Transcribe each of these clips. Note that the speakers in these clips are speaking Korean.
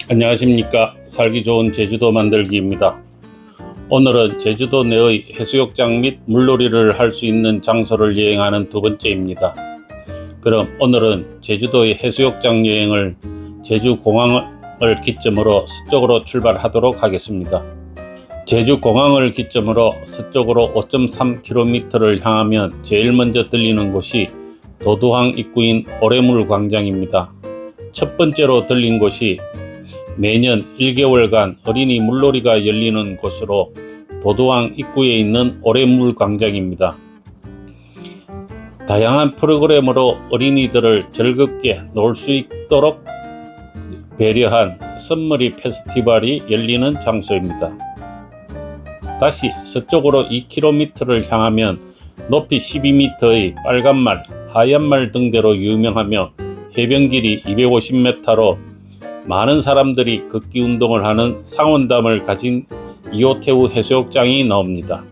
안녕하십니까. 살기 좋은 제주도 만들기입니다. 오늘은 제주도 내의 해수욕장 및 물놀이를 할 수 있는 장소를 여행하는 두 번째입니다. 그럼 오늘은 제주도의 해수욕장 여행을 제주공항을 기점으로 서쪽으로 출발하도록 하겠습니다. 제주공항을 기점으로 서쪽으로 5.3km를 향하면 제일 먼저 들리는 곳이 도두항 입구인 오래물 광장입니다. 첫 번째로 들린 곳이 매년 1개월간 어린이 물놀이가 열리는 곳으로 도두항 입구에 있는 오래물 광장입니다. 다양한 프로그램으로 어린이들을 즐겁게 놀 수 있도록 배려한 선머리 페스티벌이 열리는 장소입니다. 다시 서쪽으로 2km를 향하면 높이 12m의 빨간말, 하얀말 등대로 유명하며 해변 길이 250m로 많은 사람들이 걷기 운동을 하는 상온담을 가진 이호태우 해수욕장이 나옵니다.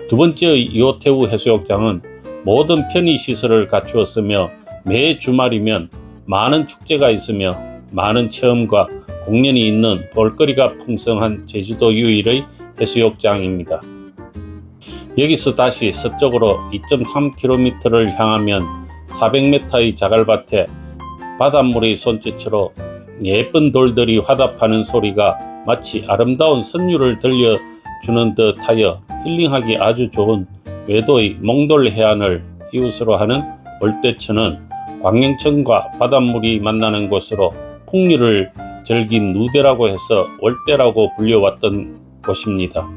두 번째의 이호태우 해수욕장은 모든 편의시설을 갖추었으며 매 주말이면 많은 축제가 있으며 많은 체험과 공연이 있는 볼거리가 풍성한 제주도 유일의 해수욕장입니다. 여기서 다시 서쪽으로 2.3km를 향하면 400m의 자갈밭에 바닷물의 손짓으로 예쁜 돌들이 화답하는 소리가 마치 아름다운 선율을 들려주는 듯하여 힐링하기 아주 좋은 외도의 몽돌 해안을 이웃으로 하는 월대천은 광양천과 바닷물이 만나는 곳으로 풍류를 즐긴 누대라고 해서 월대라고 불려왔던 곳입니다.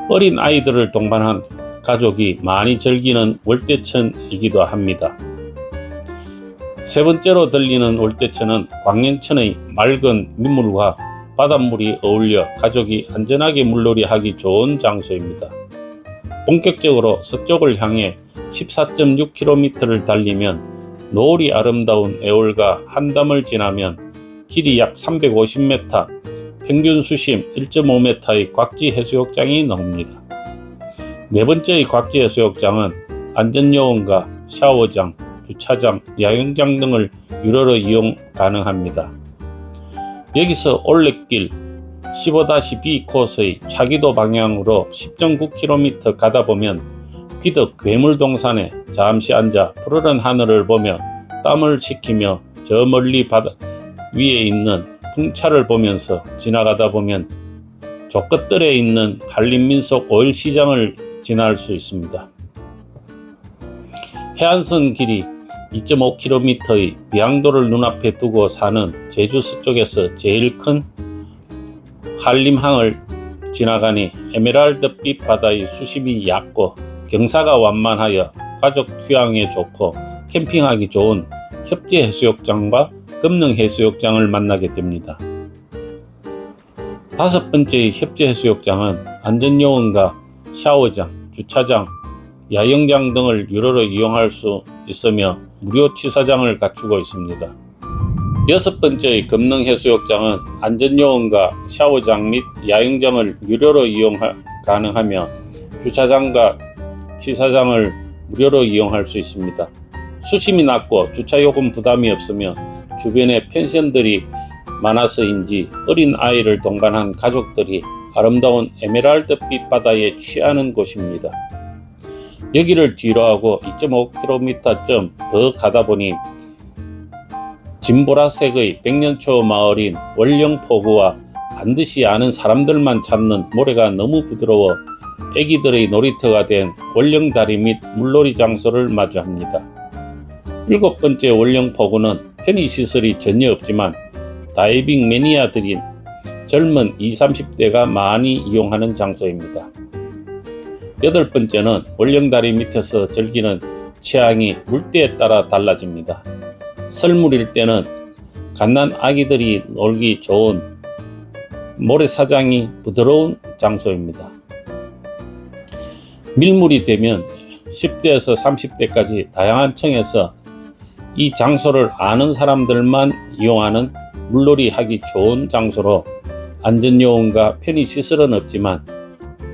어린 아이들을 동반한 가족이 많이 즐기는 월대천이기도 합니다. 세 번째로 들리는 월대천은 광양천의 맑은 민물과 바닷물이 어울려 가족이 안전하게 물놀이하기 좋은 장소입니다. 본격적으로 서쪽을 향해 14.6km를 달리면 노을이 아름다운 애월과 한담을 지나면 길이 약 350m, 평균 수심 1.5m의 곽지 해수욕장이 나옵니다. 네 번째의 곽지 해수욕장은 안전요원과 샤워장, 주차장, 야영장 등을 유료로 이용 가능합니다. 여기서 올레길 15-B 코스의 차기도 방향으로 10.9km 가다 보면 귀덕 괴물동산에 잠시 앉아 푸르른 하늘을 보며 땀을 식히며 저 멀리 바다 위에 있는 풍차를 보면서 지나가다 보면 조끝들에 있는 한림민속 오일시장을 지날 수 있습니다. 해안선 길이 2.5km의 비양도를 눈앞에 두고 사는 제주 서쪽에서 제일 큰 한림항을 지나가니 에메랄드빛 바다의 수심이 얕고 경사가 완만하여 가족 휴양에 좋고 캠핑하기 좋은 협재해수욕장과 금능해수욕장을 만나게 됩니다. 다섯 번째의 협재해수욕장은 안전요원과 샤워장, 주차장, 야영장 등을 유료로 이용할 수 있으며 무료 취사장을 갖추고 있습니다. 여섯 번째의 금능해수욕장은 안전요원과 샤워장 및 야영장을 유료로 이용 가능하며 주차장과 취사장을 무료로 이용할 수 있습니다. 수심이 낮고 주차요금 부담이 없으며 주변에 펜션들이 많아서인지 어린 아이를 동반한 가족들이 아름다운 에메랄드빛 바다에 취하는 곳입니다. 여기를 뒤로 하고 2.5km쯤 더 가다 보니 진보라색의 백년초 마을인 월령포구와 반드시 아는 사람들만 찾는 모래가 너무 부드러워 애기들의 놀이터가 된 월령다리 및 물놀이 장소를 마주합니다. 일곱 번째 월령포구는 편의시설이 전혀 없지만 다이빙 매니아들인 젊은 20-30대가 많이 이용하는 장소입니다. 여덟 번째는 월령다리 밑에서 즐기는 취향이 물때에 따라 달라집니다. 설물일 때는 갓난 아기들이 놀기 좋은 모래사장이 부드러운 장소입니다. 밀물이 되면 10대에서 30대까지 다양한 층에서 이 장소를 아는 사람들만 이용하는 물놀이 하기 좋은 장소로 안전요원과 편의시설은 없지만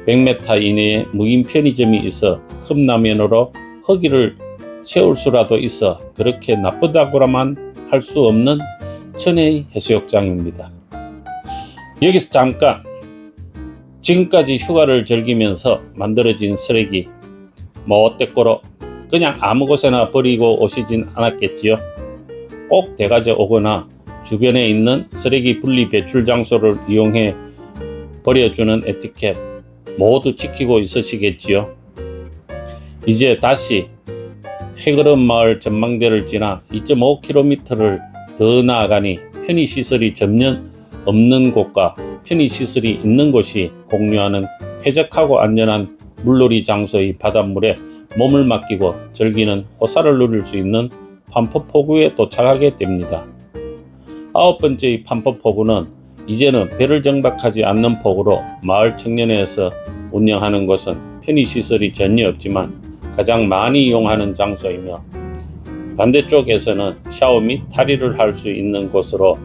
100m 이내에 무인 편의점이 있어 컵라면으로 허기를 채울 수라도 있어 그렇게 나쁘다고만 할 수 없는 천혜의 해수욕장입니다. 여기서 잠깐 지금까지 휴가를 즐기면서 만들어진 쓰레기 어때꼬로 그냥 아무 곳에나 버리고 오시진 않았겠지요? 꼭 대가져 오거나 주변에 있는 쓰레기 분리 배출 장소를 이용해 버려주는 에티켓 모두 지키고 있으시겠지요? 이제 다시 해그름 마을 전망대를 지나 2.5km를 더 나아가니 편의시설이 전혀 없는 곳과 편의시설이 있는 곳이 공유하는 쾌적하고 안전한 물놀이 장소의 바닷물에 몸을 맡기고 즐기는 호사를 누릴 수 있는 판포포구에 도착하게 됩니다. 9번째의 판포포구는 이제는 배를 정박하지 않는 포구로 마을 청년회에서 운영하는 곳은 편의시설이 전혀 없지만 가장 많이 이용하는 장소이며 반대쪽에서는 샤워 및 탈의를 할 수 있는 곳으로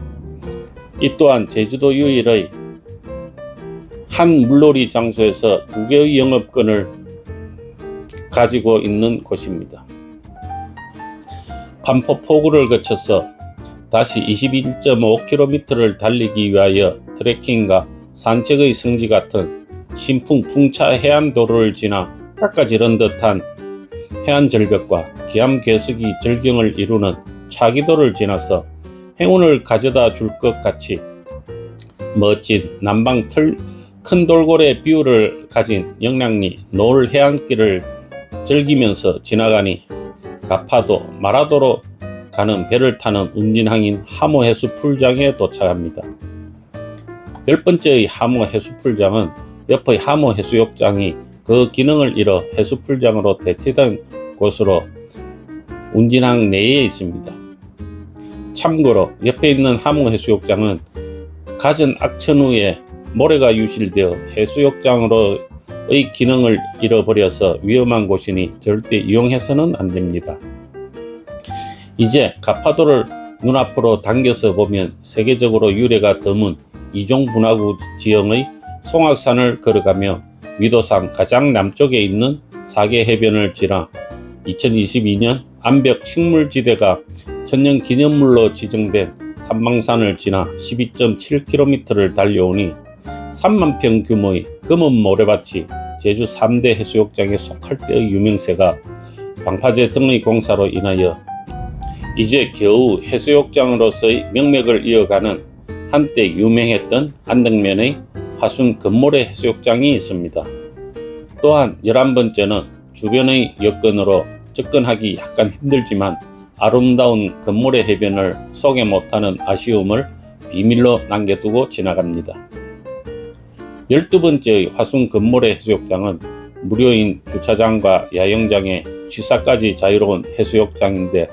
이 또한 제주도 유일의 한 물놀이 장소에서 2개의 영업권을 가지고 있는 곳입니다. 판포포구를 거쳐서 다시 21.5km를 달리기 위하여 트레킹과 산책의 성지 같은 신풍풍차 해안도로를 지나 깎아지른 듯한 해안절벽과 기암괴석이 절경을 이루는 차기도를 지나서 행운을 가져다 줄 것 같이 멋진 남방 큰 돌고래 뷰를 가진 영랑리 노을 해안길을 즐기면서 지나가니 가파도 마라도로 가는 배를 타는 운진항인 하모해수 풀장에 도착합니다. 10번째의 하모해수 풀장은 옆의 하모해수욕장이 그 기능을 잃어 해수풀장으로 대체된 곳으로 운진항 내에 있습니다. 참고로 옆에 있는 하모해수욕장은 갖은 악천 후에 모래가 유실되어 해수욕장으로의 기능을 잃어버려서 위험한 곳이니 절대 이용해서는 안 됩니다. 이제 가파도를 눈앞으로 당겨서 보면 세계적으로 유래가 드문 이종분화구 지형의 송악산을 걸어가며 위도상 가장 남쪽에 있는 사계해변을 지나 2022년 암벽 식물지대가 천년기념물로 지정된 삼방산을 지나 12.7km를 달려오니 3만평 규모의 검은 모래밭이 제주 3대 해수욕장에 속할 때의 유명세가 방파제 등의 공사로 인하여 이제 겨우 해수욕장으로서의 명맥을 이어가는 한때 유명했던 안덕면의 화순 금모래 해수욕장이 있습니다. 또한 11번째는 주변의 여건으로 접근하기 약간 힘들지만 아름다운 금모래 해변을 소개 못하는 아쉬움을 비밀로 남겨두고 지나갑니다. 12번째의 화순 금모래 해수욕장은 무료인 주차장과 야영장에 취사까지 자유로운 해수욕장인데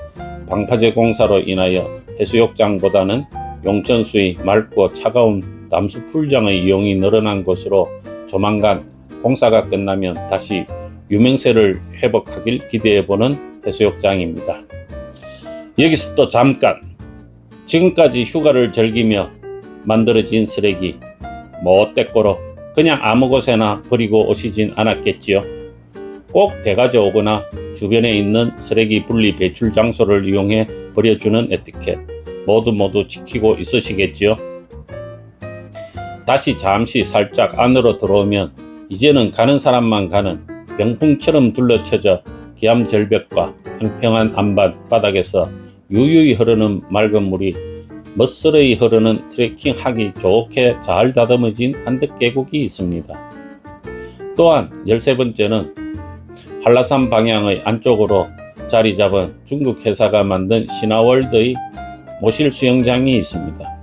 방파제 공사로 인하여 해수욕장보다는 용천수의 맑고 차가운 남수풀장의 이용이 늘어난 것으로 조만간 공사가 끝나면 다시 유명세를 회복하길 기대해보는 해수욕장입니다. 여기서 또 잠깐 지금까지 휴가를 즐기며 만들어진 쓰레기 어때꼬로 그냥 아무 곳에나 버리고 오시진 않았겠지요? 꼭 대가져 오거나 주변에 있는 쓰레기 분리 배출 장소를 이용해 버려주는 에티켓 모두 지키고 있으시겠지요? 다시 잠시 살짝 안으로 들어오면 이제는 가는 사람만 가는 병풍처럼 둘러쳐져 기암절벽과 평평한 안밭 바닥에서 유유히 흐르는 맑은 물이 멋스러이 흐르는 트레킹하기 좋게 잘 다듬어진 한덕계곡이 있습니다. 또한 13번째는 한라산 방향의 안쪽으로 자리 잡은 중국 회사가 만든 신화월드의 모실 수영장이 있습니다.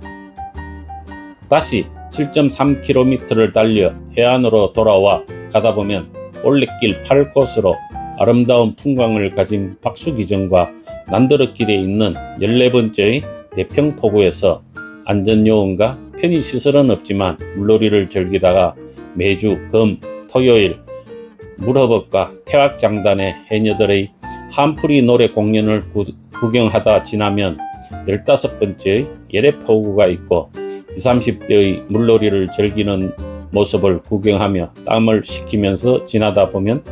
다시 7.3km를 달려 해안으로 돌아와 가다 보면 올레길 8코스로 아름다운 풍광을 가진 박수기정과 난드럭길에 있는 14번째의 대평포구에서 안전요원과 편의시설은 없지만 물놀이를 즐기다가 매주 금, 토요일 물허벅과 태학장단의 해녀들의 한풀이 노래 공연을 구경하다 지나면 15번째의 예래포구가 있고 20, 30대의 물놀이를 즐기는 모습을 구경하며 땀을 식히면서 지나다 보면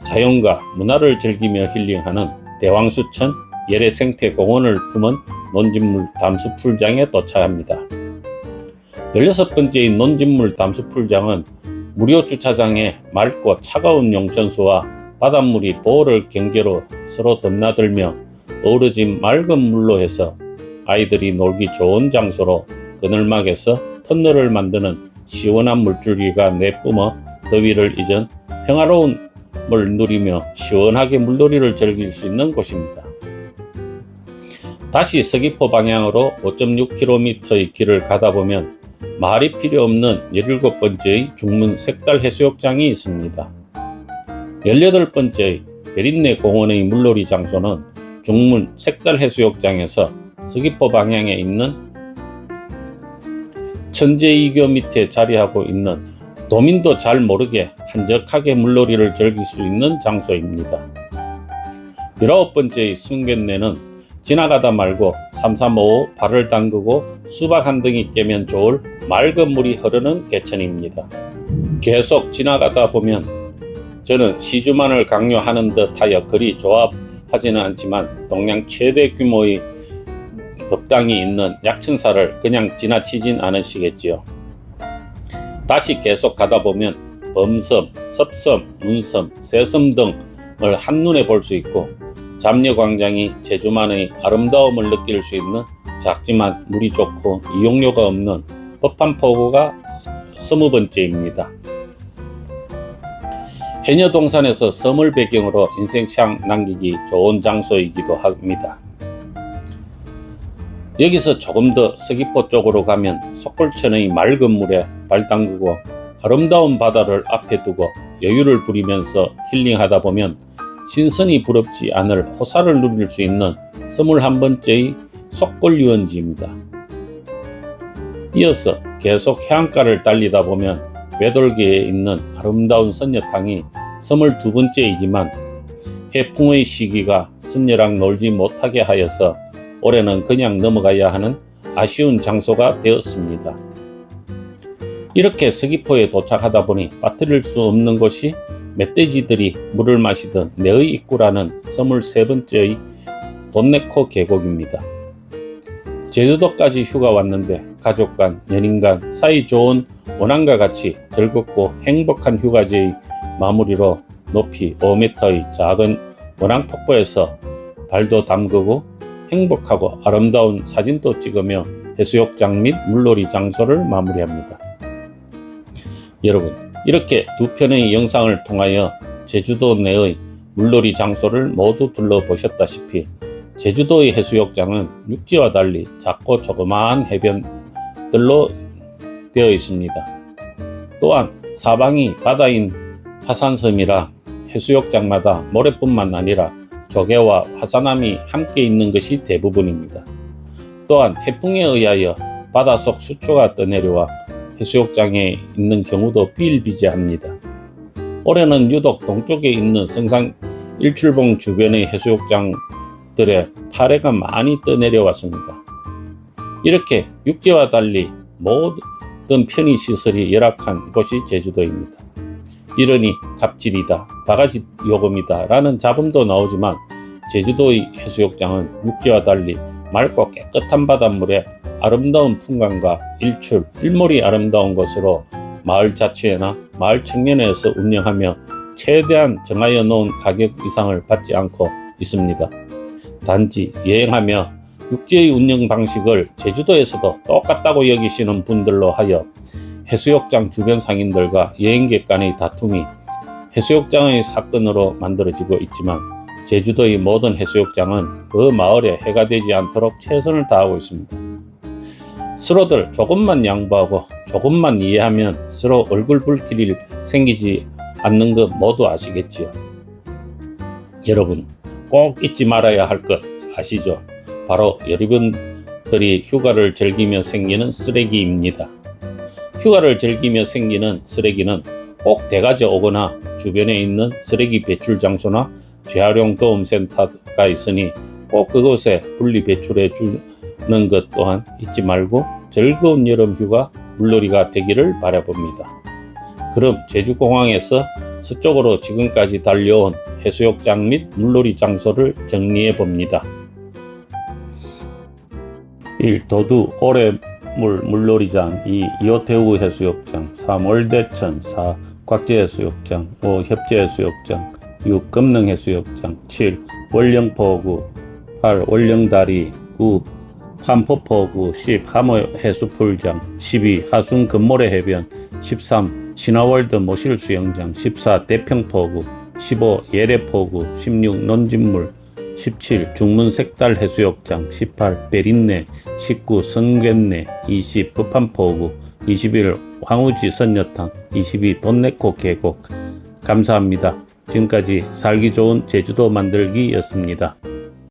자연과 문화를 즐기며 힐링하는 대왕수천 예래 생태 공원을 품은 논진물 담수풀장에 도착합니다. 16번째인 논진물 담수풀장은 무료 주차장에 맑고 차가운 용천수와 바닷물이 보호를 경계로 서로 덤나들며 어우러진 맑은 물로 해서 아이들이 놀기 좋은 장소로 그늘막에서 터널을 만드는 시원한 물줄기가 내뿜어 더위를 잊은 평화로움을 누리며 시원하게 물놀이를 즐길 수 있는 곳입니다. 다시 서귀포 방향으로 5.6km의 길을 가다 보면 말이 필요 없는 17번째의 중문 색달 해수욕장이 있습니다. 18번째의 베린내 공원의 물놀이 장소는 중문 색달 해수욕장에서 서귀포 방향에 있는 천재이교 밑에 자리하고 있는 도민도 잘 모르게 한적하게 물놀이를 즐길 수 있는 장소입니다. 19번째의 승견내는 지나가다 말고 삼삼오오 발을 담그고 수박 한 덩이 깨면 좋을 맑은 물이 흐르는 개천입니다. 계속 지나가다 보면 저는 시주만을 강요하는 듯하여 그리 조합하지는 않지만 동양 최대 규모의 법당이 있는 약천사를 그냥 지나치진 않으시겠지요. 다시 계속 가다 보면 범섬, 섭섬, 문섬, 새섬 등을 한눈에 볼 수 있고 잠녀광장이 제주만의 아름다움을 느낄 수 있는 작지만 물이 좋고 이용료가 없는 법한포구가 20번째입니다. 해녀동산에서 섬을 배경으로 인생샷 남기기 좋은 장소이기도 합니다. 여기서 조금 더 서귀포 쪽으로 가면 속골천의 맑은 물에 발 담그고 아름다운 바다를 앞에 두고 여유를 부리면서 힐링하다 보면 신선이 부럽지 않을 호사를 누릴 수 있는 21번째의 속골유원지입니다. 이어서 계속 해안가를 달리다 보면 외돌개에 있는 아름다운 선녀탕이 22번째이지만 해풍의 시기가 선녀랑 놀지 못하게 하여서 올해는 그냥 넘어가야 하는 아쉬운 장소가 되었습니다. 이렇게 서귀포에 도착하다 보니 빠뜨릴 수 없는 곳이 멧돼지들이 물을 마시던 내의 입구라는 23번째의 돈네코 계곡입니다. 제주도까지 휴가 왔는데 가족 간, 연인 간 사이 좋은 원앙과 같이 즐겁고 행복한 휴가지의 마무리로 높이 5m의 작은 원앙폭포에서 발도 담그고 행복하고 아름다운 사진도 찍으며 해수욕장 및 물놀이 장소를 마무리합니다. 여러분, 이렇게 두 편의 영상을 통하여 제주도 내의 물놀이 장소를 모두 둘러보셨다시피 제주도의 해수욕장은 육지와 달리 작고 조그마한 해변들로 되어 있습니다. 또한 사방이 바다인 화산섬이라 해수욕장마다 모래뿐만 아니라 조개와 화산암이 함께 있는 것이 대부분입니다. 또한 해풍에 의하여 바닷속 수초가 떠내려와 해수욕장에 있는 경우도 비일비재합니다. 올해는 유독 동쪽에 있는 성산 일출봉 주변의 해수욕장들의 파래가 많이 떠내려왔습니다. 이렇게 육지와 달리 모든 편의시설이 열악한 곳이 제주도입니다. 이러니 갑질이다, 바가지 요금이다 라는 잡음도 나오지만 제주도의 해수욕장은 육지와 달리 맑고 깨끗한 바닷물에 아름다운 풍광과 일출, 일몰이 아름다운 곳으로 마을 자치회나 마을 청년회에서 운영하며 최대한 정하여 놓은 가격 이상을 받지 않고 있습니다. 단지 여행하며 육지의 운영 방식을 제주도에서도 똑같다고 여기시는 분들로 하여 해수욕장 주변 상인들과 여행객 간의 다툼이 해수욕장의 사건으로 만들어지고 있지만 제주도의 모든 해수욕장은 그 마을에 해가 되지 않도록 최선을 다하고 있습니다. 서로들 조금만 양보하고 조금만 이해하면 서로 얼굴 붉 일이 생기지 않는 것 모두 아시겠지요. 여러분, 꼭 잊지 말아야 할 것 아시죠? 바로 여러분들이 휴가를 즐기며 생기는 쓰레기입니다. 휴가를 즐기며 생기는 쓰레기는 꼭 대가져 오거나 주변에 있는 쓰레기 배출 장소나 재활용 도움센터가 있으니 꼭 그곳에 분리 배출해 주는 것 또한 잊지 말고 즐거운 여름 휴가 물놀이가 되기를 바라봅니다. 그럼 제주공항에서 서쪽으로 지금까지 달려온 해수욕장 및 물놀이 장소를 정리해 봅니다. 1. 도두 오래물 물놀이장. 2. 이호태우 해수욕장. 3. 월대천. 4. 곽지해수욕장. 5. 협재해수욕장. 6. 금능해수욕장. 7. 월령포구. 8. 월령다리. 9. 환포포구. 10. 함어해수풀장. 12. 하순 금모래 해변. 13. 신화월드 모실수영장. 14. 대평포구. 15. 예래포구. 16. 논진물. 17. 중문색달 해수욕장. 18. 베린내. 19. 선괴내. 20. 부판포구. 21. 황우지 선녀탕. 22. 돈내코 계곡. 감사합니다. 지금까지 살기 좋은 제주도 만들기였습니다.